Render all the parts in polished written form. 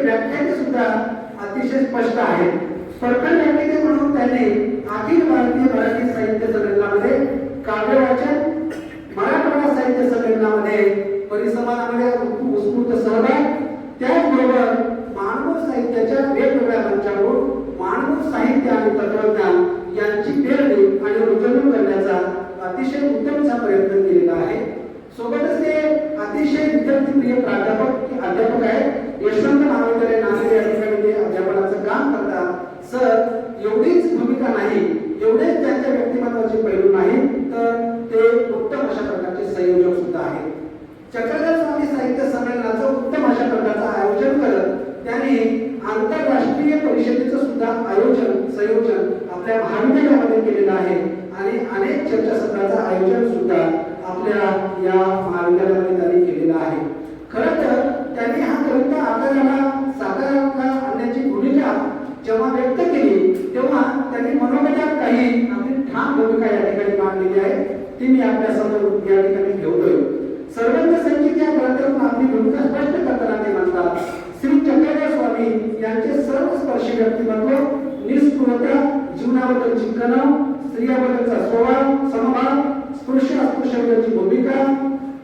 व्याख्याने सुद्धा अतिशय स्पष्ट आहेत. परखड व्याख्याने म्हणून त्यांनी अखिल भारतीय मराठी साहित्य संमेलनामध्ये काव्य वाचन, मराठवाडा साहित्य संमेलनामध्ये परिसंवादामध्ये उत्स्फूर्त सहभाग, त्याचबरोबर मानव साहित्याच्या वेगवेगळ्या मंचावर मानव साहित्य आणि तत्वज्ञान यांची पेरणी आणि रुजवणूक करण्याचा अतिशय उत्तमचा प्रयत्न केलेला आहे. सोबतच ते अतिशय विद्यार्थीप्रिय अध्यापक आहेत. यशवंत महाविद्यालय नांदेड या ठिकाणी ते अध्यापनाचं काम करतात. सर एवढीच भूमिका नाही, एवढेच त्यांच्या व्यक्तिमत्वाचे पैलू नाही, तर ते उत्तम अशा प्रकारचे संयोजक सुद्धा आहेत. चक्रधर स्वामी साहित्य संमेलनाचं उत्तम अशा प्रकारचं आयोजन करत त्यांनी आंतरराष्ट्रीय परिषदेचं सुद्धा संयोजन आपल्या महाविद्यालयामध्ये केलेलं आहे आणि अनेक चर्चासत्राचं आयोजन सुद्धा आपल्या या महाविद्यालयामध्ये त्यांनी केलेलं आहे. खरं तर त्यांनी हा ग्रंथ आकाराला साकाराला आणण्याची भूमिका जेव्हा व्यक्त केली तेव्हा त्यांनी मनोगतात काही आपली ठाम भूमिका या ठिकाणी मांडलेली आहे, ती मी आपल्या समोर या ठिकाणी ठेवतोय. सर्वज्ञ संचित या ग्रंथातून आपली भूमिका स्पष्ट करताना ते म्हणतात, श्री चक्रधर स्वामी यांचे सर्वस्पर्शी व्यक्तिमत्व, निस्पृहता, जीवनाबद्दलची कणव, स्त्रियाबद्दलचा स्वभाव, समभाव, स्पृश्य अस्पृश्याबद्दलची भूमिका,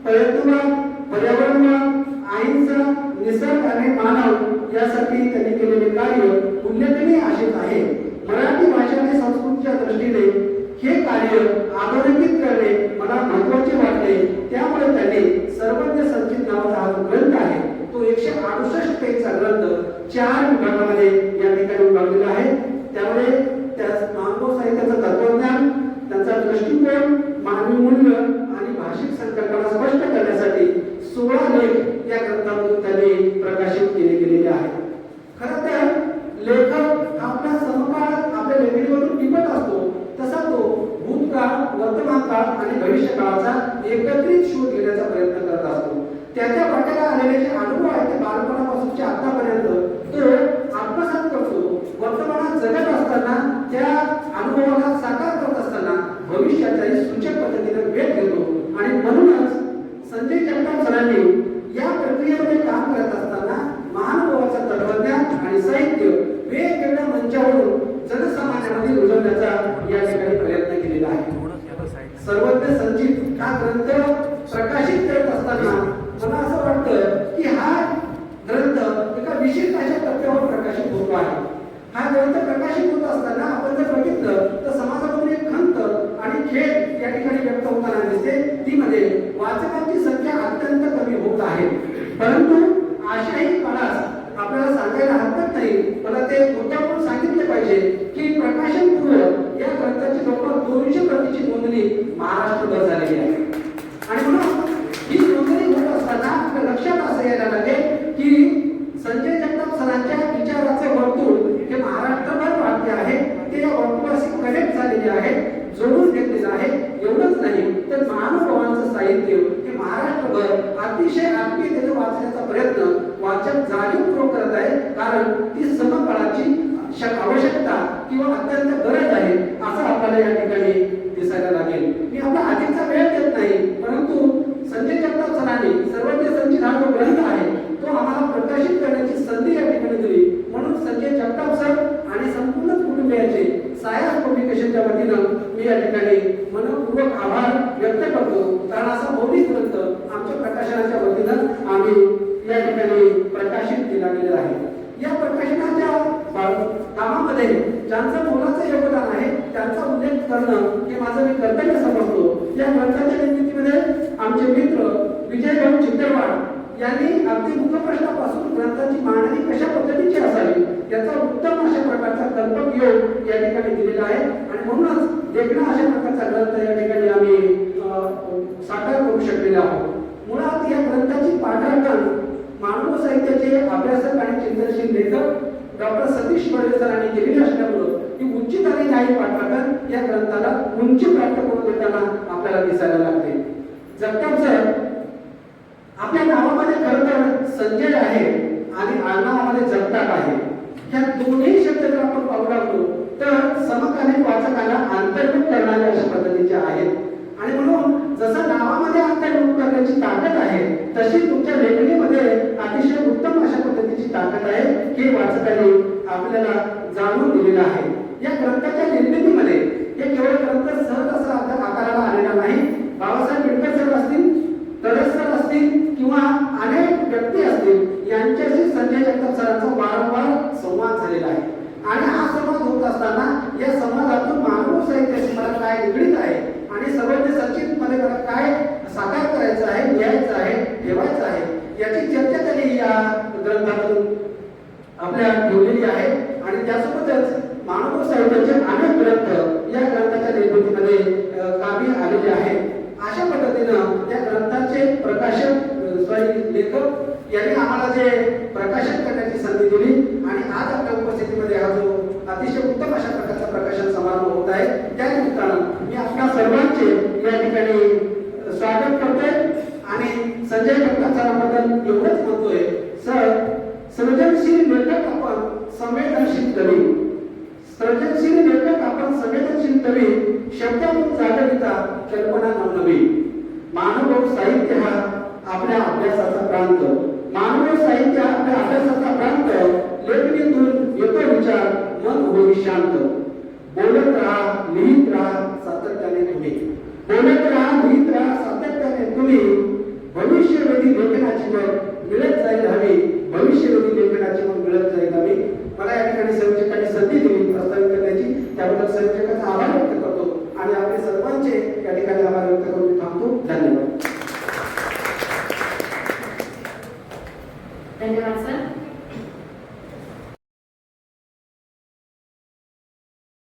प्रयत्नवाद, पर्यावरणवाद, अहिंसा, निसर्ग आणि मानव यासाठी त्यांनी केलेले कार्य उल्लेखनीय असेच आहे. मराठी भाषा आणि संस्कृतीच्या दृष्टीने हे कार्य अधोरेखित करणे मला महत्त्वाचे वाटले. त्यामुळे त्यांनी सर्वज्ञ संचित नावाचा हा जो ग्रंथ आहे तो 168 पेजचा ग्रंथ 4 विभागामध्ये या ठिकाणी विभागलेला आहे. त्यामुळे त्या मानव साहित्याचं तत्वज्ञान, त्यांचा दृष्टिकोन, मानवी मूल्य आणि भाषिक संकल्पना स्पष्ट करण्यासाठी 16 लेख या ग्रंथातून त्यांनी प्रकाशित केले गेलेले आहेत. खरं तर लेखक आपल्या समकाळ आपल्या लेखणीमधून टिपत असतो, तसा तो भूतकाळ, वर्तमान काळ आणि भविष्य काळाचा एकत्रित शोध घेण्याचा प्रयत्न करत असतो. त्याच्या वाट्याला आलेले जे अनुभव आहेत ते बालपणापासूनचे आतापर्यंत तो आत्मसात करतो. वर्तमानात जगत असताना त्या अनुभवाला साकार करत असताना भविष्याचाही सूचक पद्धतीने वेध घेतो आणि म्हणूनच संजय जगताप सरांनी या प्रक्रियेमध्ये काम करत असताना महानुभवाचं तत्वज्ञान आणि साहित्य वेगवेगळ्या मंचावरून जनसामान्यामध्ये रुजवण्याचा या ठिकाणी प्रयत्न केलेला आहे. सर्वज्ञ संचित हा ग्रंथ प्रकाशित करत असताना मला असं वाटतं की हा ग्रंथ एका विशिष्ट अशा टप्प्यावर प्रकाशित होतो आहे. हा ग्रंथ प्रकाशित होत असताना आपण जर बघितलं तर समाजामधून एक खंत आणि खेळ या ठिकाणी व्यक्त होताना दिसते. ती मध्ये वाचकांची संख्या अत्यंत कमी होत आहे. परंतु अशाही काळात आपल्याला सांगायला हरकत नाही, मला ते मुद्दामून सांगितले पाहिजे की प्रकाशन पूर्व या ग्रंथाची जवळपास 200 प्रतीची नोंदणी महाराष्ट्रभर झालेली आहे. आणि म्हणून ही नोंदणी होत असताना आपल्या लक्षात असं यायला लागेल की संजय जगताप सरांच्या विचाराचे वर्तुळ हे महाराष्ट्रभर वाढते आहे. ते या वर्तुळाशी कनेक्ट झालेले आहे, जोडून घेतलेलं आहे. एवढंच नाही तर महानुभावांचं साहित्य हे महाराष्ट्रभर अतिशय आत्मीयतेने वाचण्याचा प्रयत्न वाचक जाणीवपूर्वक करत आहे, कारण ती समकाळाची आवश्यकता किंवा अत्यंत गरज आहे असं आपल्याला या ठिकाणी दिसायला लागेल. मी आपला अधिकचा वेळ देत नाही, परंतु संजय जगताप सरांनी सर्वज्ञ संचित हा जो ग्रंथ आहे तो आम्हाला प्रकाशित करण्याची संधी या ठिकाणी दिली. म्हणून संजय जगताप सर आणि संपूर्ण कुटुंबियांचे सायास पब्लिकेशनच्या वतीनं मी या ठिकाणी मनपूर्वक आभार व्यक्त करतो. कारण असा मौलिक ग्रंथ आमच्या प्रकाशनाच्या वतीनं आम्ही या ठिकाणी प्रकाशित केला गेलेला आहे. या प्रकाशनाच्या कामामध्ये ज्यांचं मोलाचं योगदान आहे त्यांचा उल्लेख करणं हे माझं मी कर्तव्य समजतो. या ग्रंथाच्या निर्मितीमध्ये आमचे मित्र विजय भाऊ चित्रवाड यांनी अगदी मुखप्रश्नापासून ग्रंथाची मांडणी कशा पद्धतीची असावी याचा उत्तम अशा प्रकारचा कल्पक योग या ठिकाणी दिलेला आहे. आणि म्हणूनच देखणा अशा प्रकारचा ग्रंथ या ठिकाणी आम्ही साकार करू शकलेलो आहोत. मुळात या ग्रंथाची पाठांकन मानव साहित्याचे अभ्यासक आणि चिंतनशील लेखक डॉक्टर सतीश बर्डे सरांनी केलेली असल्यामुळं ही उंचीत आणि न्यायी पाठांकन या ग्रंथाला उंची प्राप्त करून देताना आपल्याला दिसायला लागते. जगताप सर आपल्या नावामध्ये खरं तर संजय आहे आणि आडनावामध्ये जगताप आहे. ह्या दोन्ही शब्द जर आपण पाहू लागलो तर समकालीन वाचकांना अंतर्मुख करणारे अशा पद्धतीचे आहेत. आणि म्हणून जसं नावामध्ये अंतर्मुख करण्याची ताकद आहे तशी तुमच्या लेखणीमध्ये अतिशय उत्तम अशा पद्धतीची ताकद आहे. हे वाचकांनी आपल्याला जाणून दिलेलं आहे. या ग्रंथाच्या निर्मितीमध्ये हे केवळ ग्रंथ सहज असा आकाराला आलेला नाही. बाबासाहेब आंबेडकर सर असतील, तडस सर असतील किंवा अनेक व्यक्ती असतील यांच्याशी संजय जगताप सरांचा वारंवार संवाद झालेला आहे. आणि हा संवाद होत असताना या संवादातून मानव साहित्याशी मला काय निगडीत आहे आणि सर्वज्ञ संचित मध्ये मला काय साकार करायचं आहे, लिहायचं आहे, ठेवायचं आहे याची चर्चा त्यांनी या ग्रंथातून आपल्या ठेवलेली आहे. आणि त्यासोबतच मानव साहित्याचे अनेक ग्रंथ या ग्रंथाच्या निर्मितीमध्ये कामी आलेले आहेत. अशा पद्धतीनं या ग्रंथाचे प्रकाशक लेखक यांनी आम्हाला जे प्रकाशन करण्याची संधी दिली आणि आज आपल्या उपस्थितीमध्ये हा जो अतिशय उत्तम अशा प्रकारचा प्रकाशन समारंभ होत आहे त्या निमित्तानं मी आपल्या सर्वांचे या ठिकाणी स्वागत करतोय आणि संजय जगताप सरांबद्दल एवढंच म्हणतोय, सर सृजनशील लेखक आपण संवेदनशील कवी, सृजनशील लेखक आपण संवेदनशील कवी, शब्दातून जागविता कल्पना नवनवी. मानव साहित्य हा आपल्या अभ्यासाचा प्रांत, मानव साहित्य आपल्या अभ्यासाचा प्रांत, लेखणीतून येतो विचार, मन होई शांत. बोलत राहा, लिहित राहा, सातत्याने तुम्ही बोलत राहा, लिहित